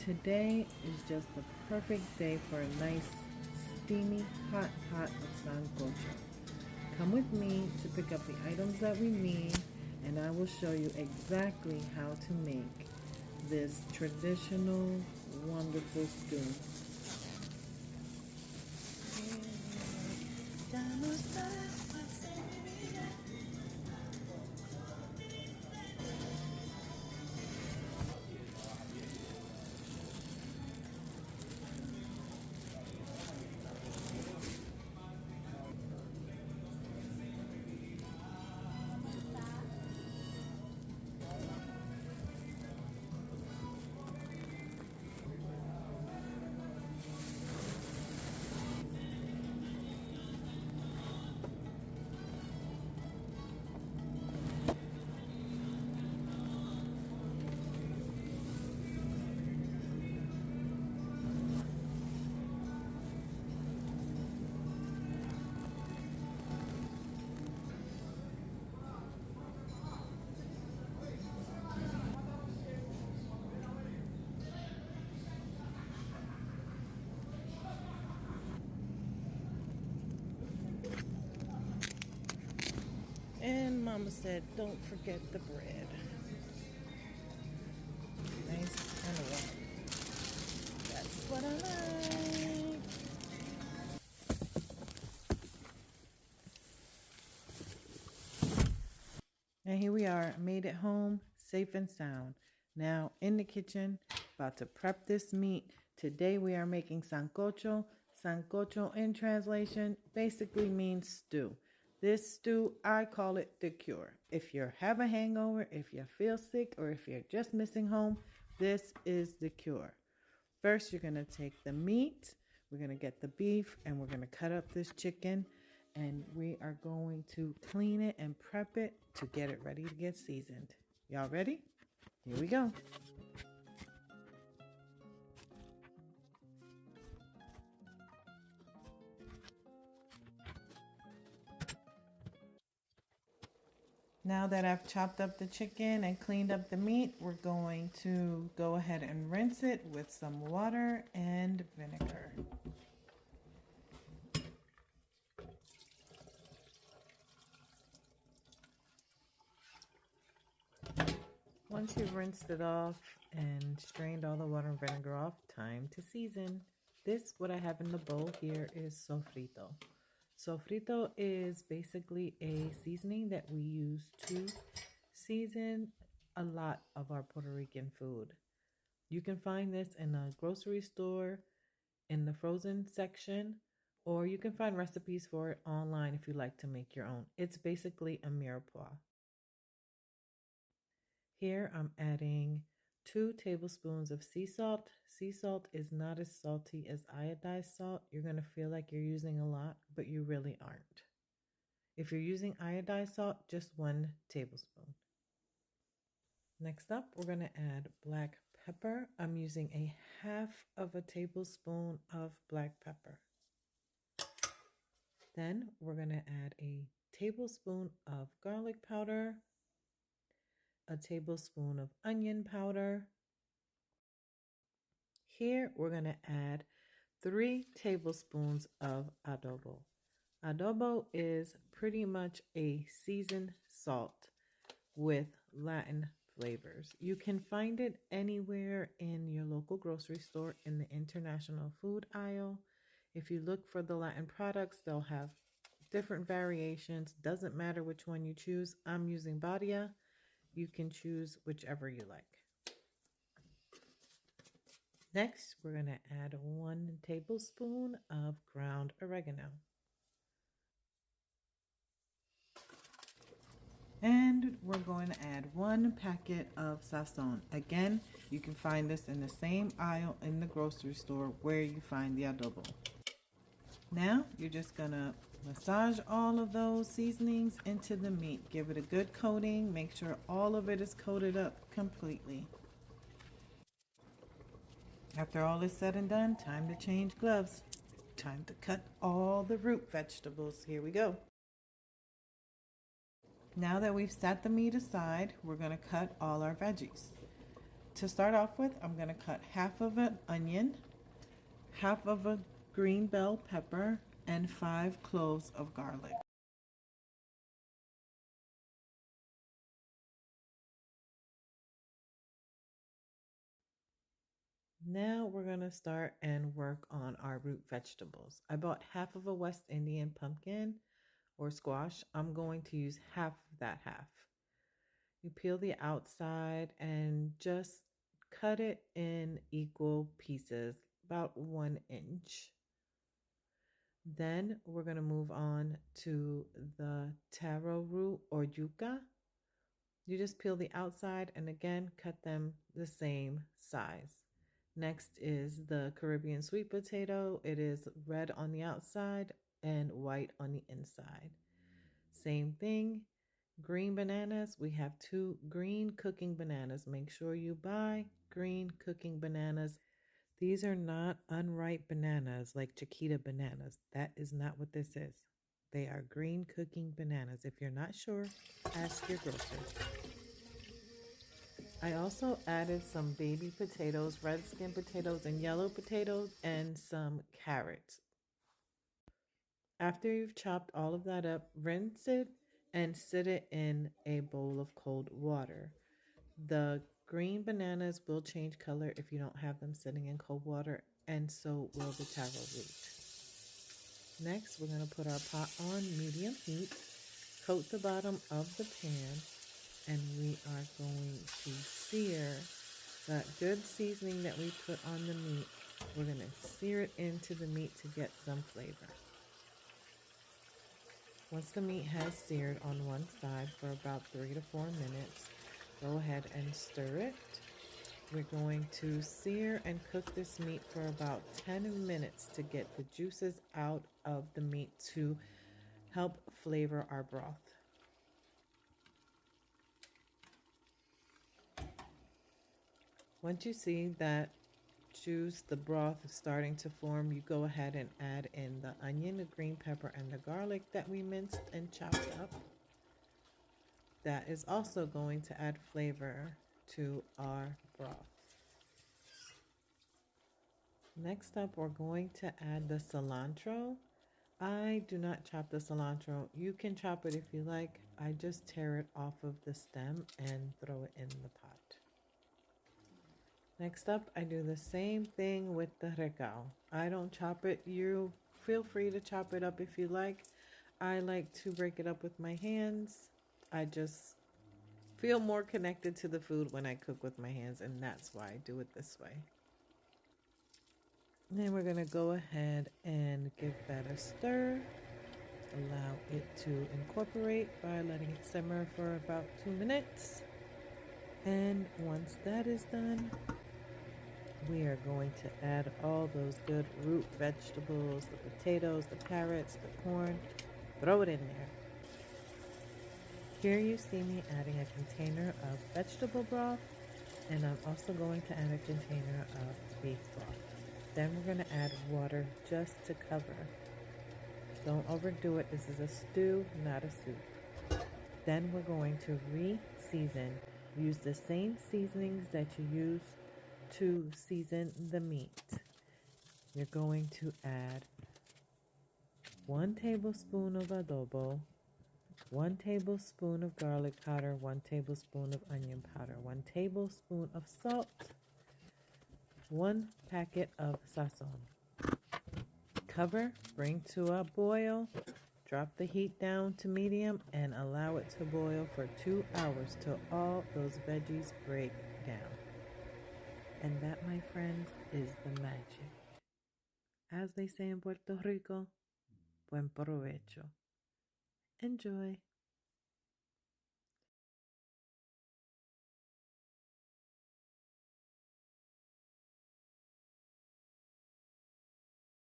Today is just the perfect day for a nice, steamy, hot pot of Sancocho. Come with me to pick up the items that we need, and I will show you exactly how to make this traditional, wonderful stew. And Mama said, don't forget the bread. Nice and warm. That's what I like. And here we are, made it home, safe and sound. Now in the kitchen, about to prep this meat. Today we are making sancocho. Sancocho in translation basically means stew. This stew, I call it the cure. If you have a hangover, if you feel sick, or if you're just missing home, this is the cure. First, you're going to take the meat. We're going to get the beef, and we're going to cut up this chicken. And we are going to clean it and prep it to get it ready to get seasoned. Y'all ready? Here we go. Now that I've chopped up the chicken and cleaned up the meat, we're going to go ahead and rinse it with some water and vinegar. Once you've rinsed it off and strained all the water and vinegar off, time to season. What I have in the bowl here is sofrito. Sofrito is basically a seasoning that we use to season a lot of our Puerto Rican food. You can find this in a grocery store, in the frozen section, or you can find recipes for it online if you like to make your own. It's basically a mirepoix. Here I'm adding 2 tablespoons of sea salt. Sea salt is not as salty as iodized salt. You're going to feel like you're using a lot, but you really aren't. If you're using iodized salt, just 1 tablespoon. Next up, we're going to add black pepper. I'm using a half of a tablespoon of black pepper. Then we're going to add a tablespoon of garlic powder, a tablespoon of onion powder. Here we're going to add 3 tablespoons of adobo. Adobo is pretty much a seasoned salt with Latin flavors. You can find it anywhere in your local grocery store in the international food aisle. If you look for the Latin products, they'll have different variations. Doesn't matter which one you choose. I'm using Badia. You can choose whichever you like. Next, we're going to add 1 tablespoon of ground oregano. And we're going to add 1 packet of sazon. Again, you can find this in the same aisle in the grocery store where you find the adobo. Now, you're just going to massage all of those seasonings into the meat. Give it a good coating. Make sure all of it is coated up completely. After all is said and done, time to change gloves. Time to cut all the root vegetables. Here we go. Now that we've set the meat aside, we're going to cut all our veggies. To start off with, I'm going to cut half of an onion, half of a green bell pepper, and 5 cloves of garlic. Now we're going to start and work on our root vegetables. I bought half of a West Indian pumpkin or squash. I'm going to use half of that half. You peel the outside and just cut it in equal pieces, about 1 inch. Then we're going to move on to the taro root or yuca. You just peel the outside and again cut them the same size. Next is the Caribbean sweet potato. It is red on the outside and white on the inside. Same thing. Green bananas. We have 2 green cooking bananas. Make sure you buy green cooking bananas. These are not unripe bananas like Chiquita bananas. That is not what this is. They are green cooking bananas. If you're not sure, ask your grocer. I also added some baby potatoes, red skin potatoes, and yellow potatoes, and some carrots. After you've chopped all of that up, rinse it and sit it in a bowl of cold water. The green bananas will change color if you don't have them sitting in cold water, and so will the taro root. Next, we're going to put our pot on medium heat, coat the bottom of the pan, and we are going to sear that good seasoning that we put on the meat. We're going to sear it into the meat to get some flavor. Once the meat has seared on one side for about 3 to 4 minutes, go ahead and stir it. We're going to sear and cook this meat for about 10 minutes to get the juices out of the meat to help flavor our broth. Once you see that juice, the broth is starting to form, you go ahead and add in the onion, the green pepper, and the garlic that we minced and chopped up. That is also going to add flavor to our broth. Next up, we're going to add the cilantro. I do not chop the cilantro. You can chop it if you like. I just tear it off of the stem and throw it in the pot. Next up, I do the same thing with the recao. I don't chop it. You feel free to chop it up if you like. I like to break it up with my hands. I just feel more connected to the food when I cook with my hands, and that's why I do it this way. Then we're going to go ahead and give that a stir. Allow it to incorporate by letting it simmer for about 2 minutes. And once that is done, we are going to add all those good root vegetables, the potatoes, the carrots, the corn. Throw it in there. Here you see me adding a container of vegetable broth, and I'm also going to add a container of beef broth. Then we're going to add water just to cover. Don't overdo it. This is a stew, not a soup. Then we're going to re-season. Use the same seasonings that you use to season the meat. You're going to add 1 tablespoon of adobo, 1 tablespoon of garlic powder, 1 tablespoon of onion powder, 1 tablespoon of salt, 1 packet of sazon. Cover, bring to a boil, drop the heat down to medium, and allow it to boil for 2 hours till all those veggies break down. And that, my friends, is the magic. As they say in Puerto Rico, buen provecho. Enjoy.